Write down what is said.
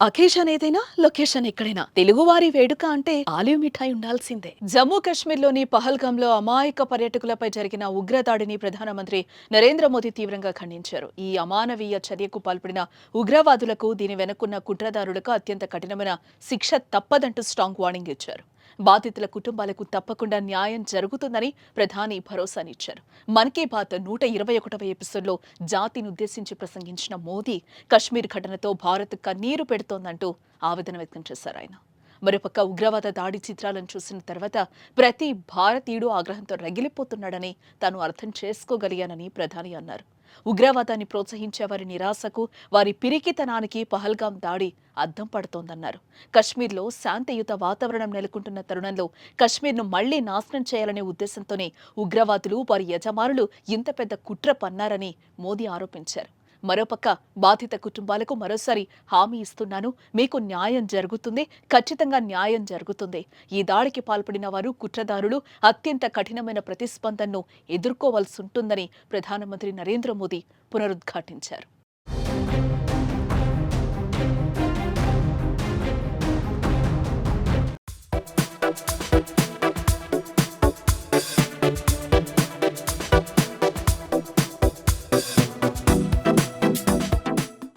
Occasion ఏదైనా location ఎక్కడైనా తెలుగువారి వేడుక అంటే ఆలివ్ మిఠాయి ఉండాల్సిందే. జమ్మూ కాశ్మీర్లోని పహల్గాంలో అమాయక పర్యాటకులపై జరిగిన ఉగ్రదాడిని ప్రధానమంత్రి నరేంద్ర మోదీ తీవ్రంగా ఖండించారు. ఈ అమానవీయ చర్యకు పాల్పడిన ఉగ్రవాదులకు, దీని వెనుకున్న కుట్రదారులకు అత్యంత కఠినమైన శిక్ష తప్పదంటూ స్ట్రాంగ్ వార్నింగ్ ఇచ్చారు. బాధితుల కుటుంబాలకు తప్పకుండా న్యాయం జరుగుతుందని ప్రధాని భరోసానిచ్చారు. మన్ కీ బాత్ 121వ ఎపిసోడ్లో జాతినుద్దేశించి ప్రసంగించిన మోదీ కశ్మీర్ ఘటనతో భారత్ కన్నీరు పెడుతోందంటూ ఆవేదన వ్యక్తం చేశారు ఆయన. మరోపక్క ఉగ్రవాద దాడి చిత్రాలను చూసిన తర్వాత ప్రతి భారతీయుడు ఆగ్రహంతో రగిలిపోతున్నాడని తాను అర్థం చేసుకోగలిగానని ప్రధాని అన్నారు. ఉగ్రవాదాన్ని ప్రోత్సహించే వారి నిరాశకు, వారి పిరికితనానికి పహల్గాం దాడి అద్దం పడుతోందన్నారు. కశ్మీర్లో శాంతియుత వాతావరణం నెలకొంటున్న తరుణంలో కశ్మీర్ను మళ్లీ నాశనం చేయాలనే ఉద్దేశంతోనే ఉగ్రవాదులు, వారి యజమానులు ఇంత పెద్ద కుట్ర పన్నారని మోదీ ఆరోపించారు. మరోపక్క బాధిత కుటుంబాలకు మరోసారి హామీ ఇస్తున్నాను, మీకు న్యాయం జరుగుతుంది, ఖచ్చితంగా న్యాయం జరుగుతుంది. ఈ దాడికి పాల్పడిన వారు, కుట్రదారులు అత్యంత కఠినమైన ప్రతిస్పందనను ఎదుర్కోవాల్సి ఉంటుందని ప్రధానమంత్రి నరేంద్ర మోదీ పునరుద్ఘాటించారు.